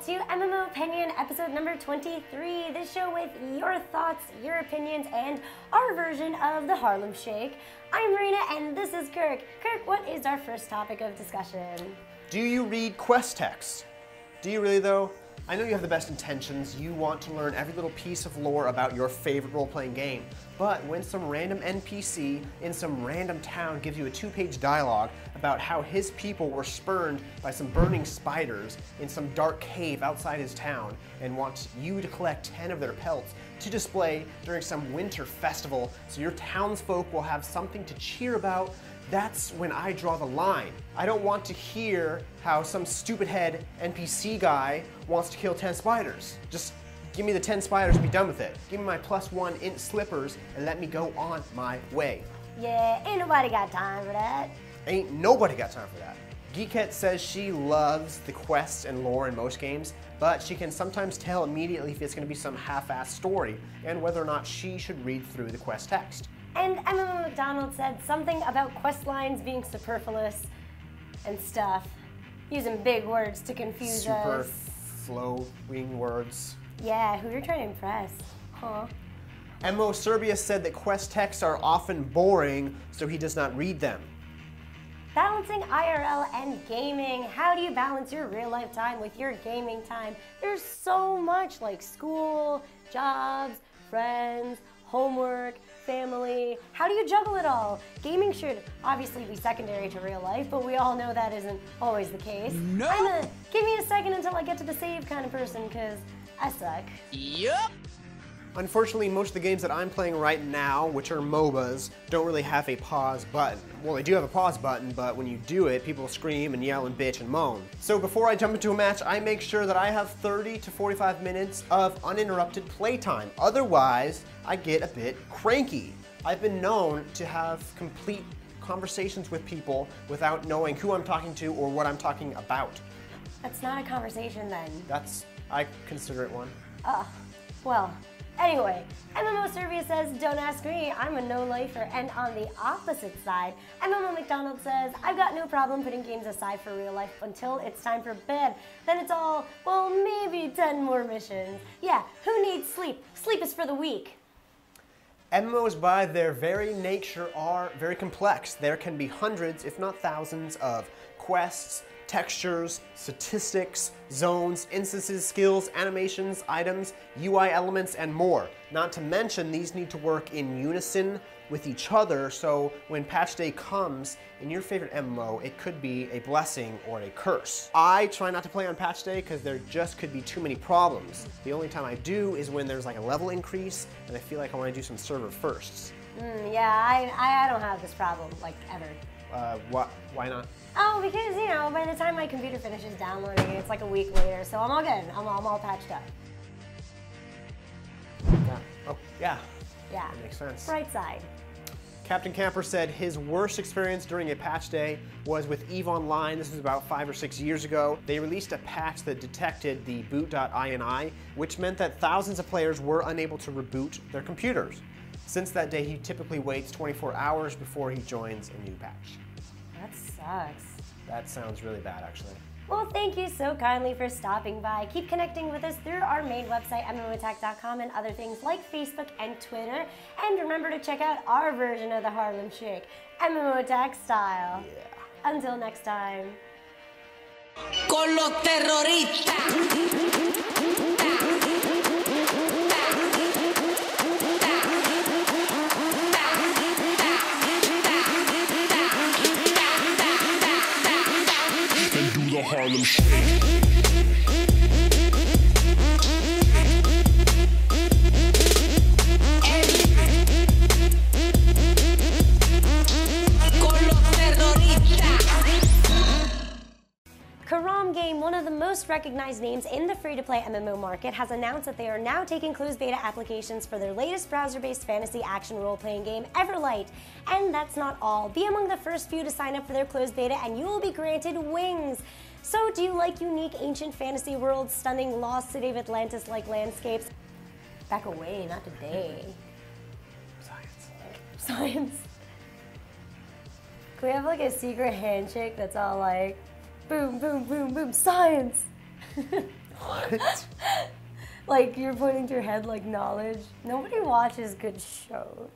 to MMOpinion episode number 23, this show with your thoughts, your opinions, and our version of the Harlem Shake. I'm Reina and this is Kirk. Kirk, what is our first topic of discussion? Do you read quest text? Do you really though? I know you have the best intentions. You want to learn every little piece of lore about your favorite role-playing game. But when some random NPC in some random town gives you a 2-page dialogue about how his people were spurned by some burning spiders in some dark cave outside his town and wants you to collect 10 of their pelts to display during some winter festival so your townsfolk will have something to cheer about, that's when I draw the line. I don't want to hear how some stupid head NPC guy wants to kill 10 spiders. Just give me the 10 spiders and be done with it. Give me my +1 int slippers and let me go on my way. Yeah, ain't nobody got time for that. Ain't nobody got time for that. Geekette says she loves the quests and lore in most games, but she can sometimes tell immediately if it's going to be some half-assed story and whether or not she should read through the quest text. And McDonald said something about quest lines being superfluous and stuff, using big words to confuse us. Super flowing words. Yeah, who you're trying to impress, huh? MO Serbia said that quest texts are often boring, so he does not read them. Balancing IRL and gaming. How do you balance your real life time with your gaming time? There's so much like school, jobs, friends, homework, family. How do you juggle it all? Gaming should obviously be secondary to real life, but we all know that isn't always the case. No. I'm a give me a second until I get to the save kind of person, because I suck. Yup. Unfortunately, most of the games that I'm playing right now, which are MOBAs, don't really have a pause button. Well, they do have a pause button, but when you do it, people scream and yell and bitch and moan. So before I jump into a match, I make sure that I have 30 to 45 minutes of uninterrupted playtime. Otherwise, I get a bit cranky. I've been known to have complete conversations with people without knowing who I'm talking to or what I'm talking about. That's not a conversation then. I consider it one. Well, anyway, MMO Serbia says, don't ask me, I'm a no-lifer. And on the opposite side, MMO McDonald says, I've got no problem putting games aside for real life until it's time for bed. Then it's all, well, maybe 10 more missions. Yeah, who needs sleep? Sleep is for the weak. MMOs by their very nature are very complex. There can be hundreds, if not thousands, of quests, textures, statistics, zones, instances, skills, animations, items, UI elements, and more. Not to mention, these need to work in unison with each other, so when patch day comes, in your favorite MMO, it could be a blessing or a curse. I try not to play on patch day because there just could be too many problems. The only time I do is when there's like a level increase, and I feel like I want to do some server firsts. Yeah, I don't have this problem, like, ever. Why not? Oh, because, you know, by the time my computer finishes downloading it, it's like a week later, so I'm all good. I'm all patched up. Yeah. Oh, yeah. Yeah. That makes sense. Bright side. Captain Camper said his worst experience during a patch day was with EVE Online. This was about 5 or 6 years ago. They released a patch that detected the boot.ini, which meant that thousands of players were unable to reboot their computers. Since that day, he typically waits 24 hours before he joins a new patch. That sucks. That sounds really bad, actually. Well, thank you so kindly for stopping by. Keep connecting with us through our main website, MMOattack.com, and other things like Facebook and Twitter. And remember to check out our version of the Harlem Shake, MMO Attack style. Yeah. Until next time. Con los terroristas. The Harlem Shake. Karam Game, one of the most recognized names in the free-to-play MMO market, has announced that they are now taking closed beta applications for their latest browser-based fantasy action role-playing game, Everlight. And that's not all. Be among the first few to sign up for their closed beta and you will be granted wings. So do you like unique ancient fantasy worlds, stunning lost city of Atlantis-like landscapes? Back away, not today. Science. Can we have like a secret handshake that's all like, boom, boom, boom, boom, science? What? Like, you're pointing to your head like knowledge. Nobody watches good shows.